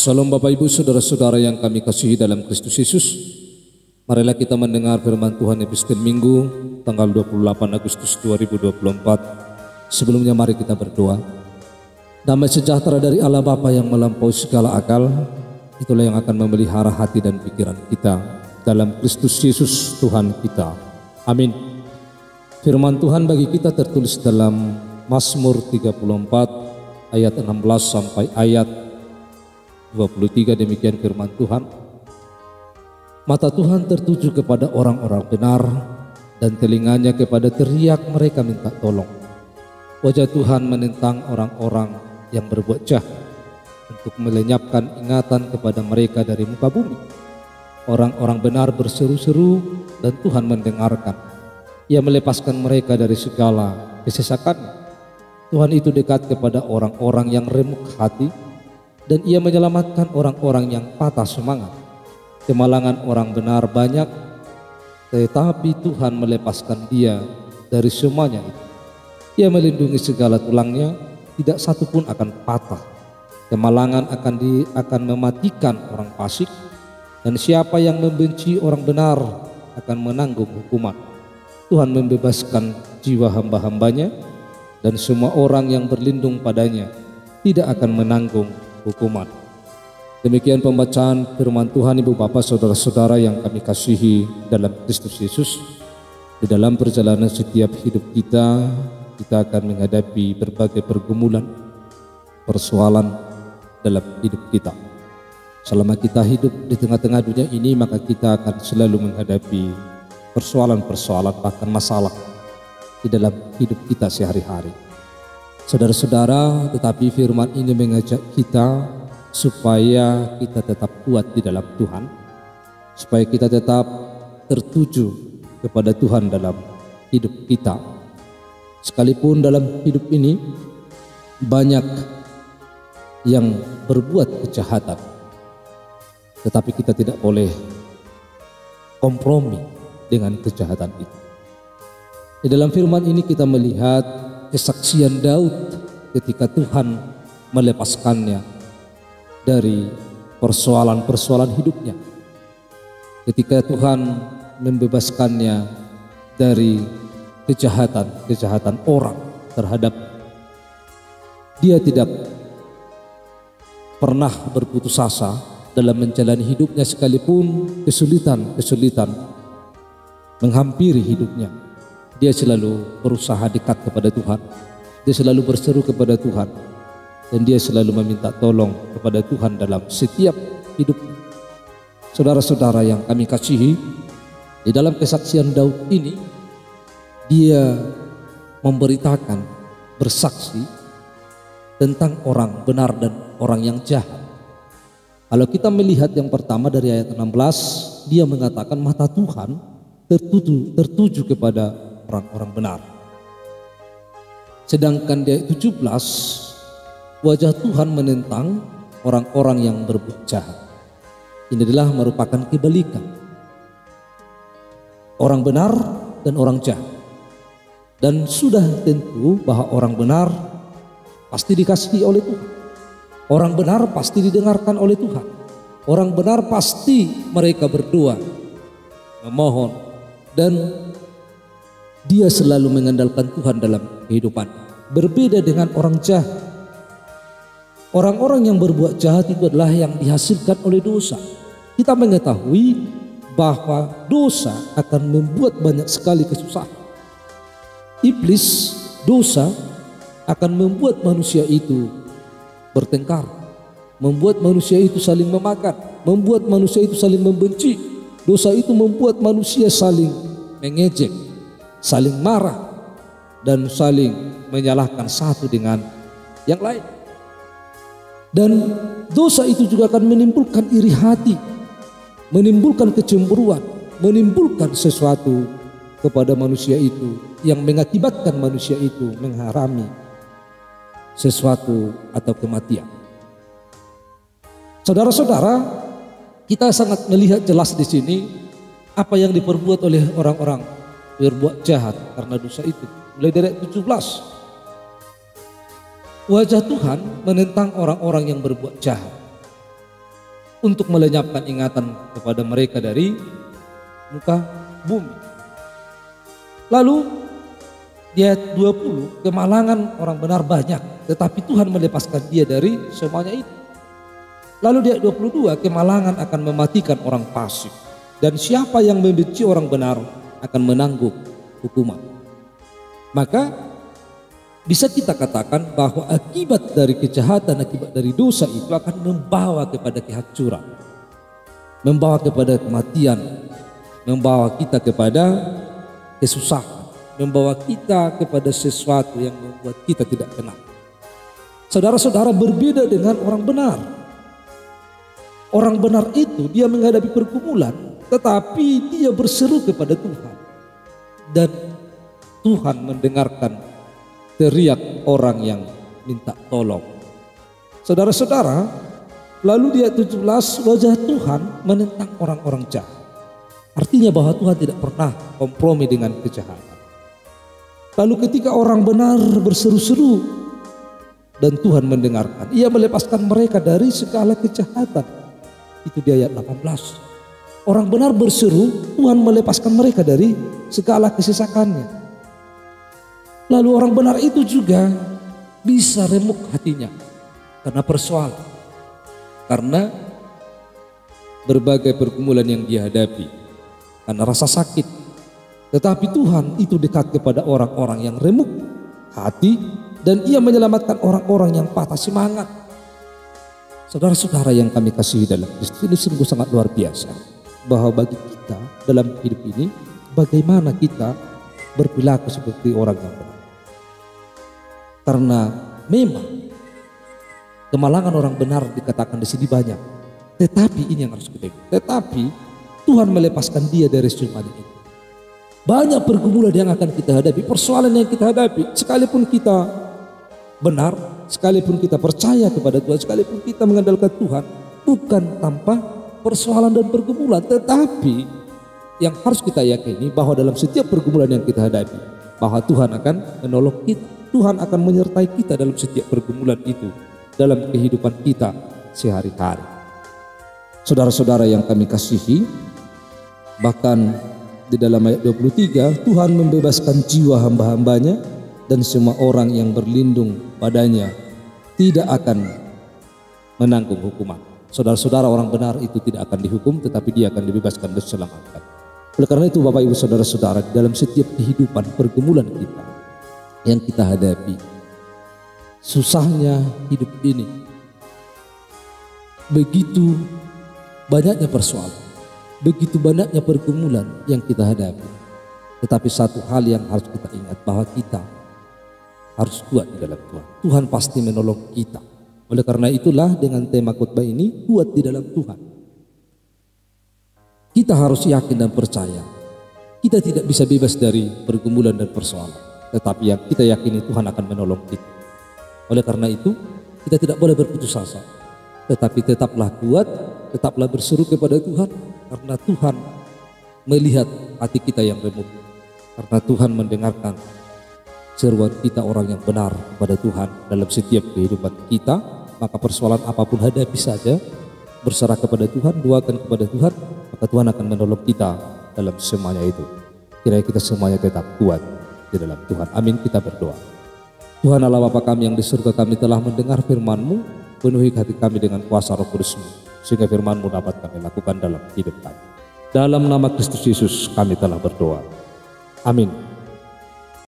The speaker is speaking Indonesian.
Salam Bapak Ibu Saudara-saudara yang kami kasihi dalam Kristus Yesus. Marilah kita mendengar firman Tuhan episode Minggu tanggal 28 Agustus 2024. Sebelumnya mari kita berdoa. Damai sejahtera dari Allah Bapa yang melampaui segala akal, itulah yang akan memelihara hati dan pikiran kita dalam Kristus Yesus Tuhan kita. Amin. Firman Tuhan bagi kita tertulis dalam Mazmur 34 ayat 16 sampai ayat 23, demikian firman Tuhan. Mata Tuhan tertuju kepada orang-orang benar dan telinganya kepada teriak mereka minta tolong. Wajah Tuhan menentang orang-orang yang berbuat jahat untuk melenyapkan ingatan kepada mereka dari muka bumi. Orang-orang benar berseru-seru dan Tuhan mendengarkan. Ia melepaskan mereka dari segala kesesakannya. Tuhan itu dekat kepada orang-orang yang remuk hati, dan ia menyelamatkan orang-orang yang patah semangat. Kemalangan orang benar banyak, tetapi Tuhan melepaskan dia dari semuanya itu. Ia melindungi segala tulangnya, tidak satu pun akan patah. Kemalangan akan mematikan orang fasik, dan siapa yang membenci orang benar akan menanggung hukuman. Tuhan membebaskan jiwa hamba-hambanya, dan semua orang yang berlindung padanya tidak akan menanggung hukuman. Demikian pembacaan firman Tuhan. Ibu Bapak Saudara-saudara yang kami kasihi dalam Kristus Yesus, di dalam perjalanan setiap hidup kita akan menghadapi berbagai pergumulan, persoalan dalam hidup kita. Selama kita hidup di tengah-tengah dunia ini, maka kita akan selalu menghadapi persoalan-persoalan, bahkan masalah di dalam hidup kita sehari-hari. Saudara-saudara, tetapi firman ini mengajak kita supaya kita tetap kuat di dalam Tuhan, supaya kita tetap tertuju kepada Tuhan dalam hidup kita. Sekalipun dalam hidup ini banyak yang berbuat kejahatan, tetapi kita tidak boleh kompromi dengan kejahatan itu. Di dalam firman ini kita melihat kesaksian Daud ketika Tuhan melepaskannya dari persoalan-persoalan hidupnya. Ketika Tuhan membebaskannya dari kejahatan orang terhadap dia, tidak pernah berputus asa dalam menjalani hidupnya sekalipun kesulitan menghampiri hidupnya. Dia selalu berusaha dekat kepada Tuhan. Dia selalu berseru kepada Tuhan. Dan dia selalu meminta tolong kepada Tuhan dalam setiap hidup. Saudara-saudara yang kami kasihi, di dalam kesaksian Daud ini, dia memberitakan, bersaksi tentang orang benar dan orang yang jahat. Kalau kita melihat yang pertama dari ayat 16, dia mengatakan mata Tuhan tertuju kepada orang-orang benar. Sedangkan di ayat 17, wajah Tuhan menentang orang-orang yang berbuat jahat. Ini adalah merupakan kebalikan. Orang benar dan orang jahat. Dan sudah tentu bahwa orang benar pasti dikasihi oleh Tuhan. Orang benar pasti didengarkan oleh Tuhan. Orang benar pasti mereka berdoa, memohon, dan dia selalu mengandalkan Tuhan dalam kehidupan. Berbeda dengan orang jahat. Orang-orang yang berbuat jahat itu adalah yang dihasilkan oleh dosa. Kita mengetahui bahwa dosa akan membuat banyak sekali kesusahan. Iblis, dosa akan membuat manusia itu bertengkar, membuat manusia itu saling memakan, membuat manusia itu saling membenci. Dosa itu membuat manusia saling mengejek, saling marah, dan saling menyalahkan satu dengan yang lain. Dan dosa itu juga akan menimbulkan iri hati, menimbulkan kecemburuan, menimbulkan sesuatu kepada manusia itu yang mengakibatkan manusia itu mengharami sesuatu atau kematian. Saudara-saudara, kita sangat melihat jelas di sini apa yang diperbuat oleh orang-orang berbuat jahat karena dosa itu. Mulai dari ayat 17. Wajah Tuhan menentang orang-orang yang berbuat jahat. untuk melenyapkan ingatan kepada mereka dari muka bumi. Lalu di ayat 20, kemalangan orang benar banyak, tetapi Tuhan melepaskan dia dari semuanya itu. Lalu di ayat 22, kemalangan akan mematikan orang fasik, dan siapa yang membenci orang benar akan menanggung hukuman. Maka bisa kita katakan bahwa akibat dari kejahatan, akibat dari dosa itu akan membawa kepada kehancuran, membawa kepada kematian, membawa kita kepada kesusahan, membawa kita kepada sesuatu yang membuat kita tidak tenang. Saudara-saudara, berbeda dengan orang benar. Orang benar itu dia menghadapi pergumulan, tetapi dia berseru kepada Tuhan. Dan Tuhan mendengarkan teriak orang yang minta tolong. Saudara-saudara, lalu di ayat 17, wajah Tuhan menentang orang-orang jahat. Artinya bahwa Tuhan tidak pernah kompromi dengan kejahatan. Lalu ketika orang benar berseru-seru dan Tuhan mendengarkan, ia melepaskan mereka dari segala kejahatan. Itu di ayat 18. Orang benar berseru, Tuhan melepaskan mereka dari segala kesesakannya. Lalu orang benar itu juga bisa remuk hatinya karena persoalan, karena berbagai pergumulan yang dia hadapi, karena rasa sakit. Tetapi Tuhan itu dekat kepada orang-orang yang remuk hati, dan ia menyelamatkan orang-orang yang patah semangat. Saudara-saudara yang kami kasihi dalam Kristus, ini sungguh sangat luar biasa bahwa bagi kita dalam hidup ini, bagaimana kita berperilaku seperti orang yang benar. Karena memang kemalangan orang benar dikatakan di sini banyak, tetapi ini yang harus kita ingat. Tetapi Tuhan melepaskan dia dari semuanya itu. Banyak pergumulan yang akan kita hadapi, persoalan yang kita hadapi, sekalipun kita benar, sekalipun kita percaya kepada Tuhan, sekalipun kita mengandalkan Tuhan, bukan tanpa persoalan dan pergumulan. Tetapi yang harus kita yakini bahwa dalam setiap pergumulan yang kita hadapi, bahwa Tuhan akan menolong kita, Tuhan akan menyertai kita dalam setiap pergumulan itu, dalam kehidupan kita sehari-hari. Saudara-saudara yang kami kasihi, bahkan di dalam ayat 23, Tuhan membebaskan jiwa hamba-hambanya, dan semua orang yang berlindung padanya tidak akan menanggung hukuman. Saudara-saudara, orang benar itu tidak akan dihukum, tetapi dia akan dibebaskan dan diselamatkan. Oleh karena itu Bapak Ibu Saudara-saudara, dalam setiap kehidupan pergumulan kita yang kita hadapi, susahnya hidup ini, begitu banyaknya persoalan, begitu banyaknya pergumulan yang kita hadapi. Tetapi satu hal yang harus kita ingat, bahwa kita harus kuat di dalam Tuhan. Tuhan pasti menolong kita. Oleh karena itulah dengan tema khotbah ini, kuat di dalam Tuhan. Kita harus yakin dan percaya, kita tidak bisa bebas dari pergumulan dan persoalan, tetapi yang kita yakini Tuhan akan menolong kita. Oleh karena itu kita tidak boleh berputus asa, tetapi tetaplah kuat, tetaplah berseru kepada Tuhan, karena Tuhan melihat hati kita yang remuk, karena Tuhan mendengarkan seruan kita orang yang benar kepada Tuhan dalam setiap kehidupan kita. Maka persoalan apapun hadapi saja, berserah kepada Tuhan, doakan kepada Tuhan, maka Tuhan akan menolong kita dalam semuanya itu. Kiranya kita semuanya tetap kuat di dalam Tuhan. Amin. Kita berdoa. Tuhan Allah Bapa kami yang di surga, kami telah mendengar firman-Mu, penuhi hati kami dengan kuasa Roh Kudus-Mu, sehingga firman-Mu dapat kami lakukan dalam hidup kami. Dalam nama Kristus Yesus kami telah berdoa. Amin.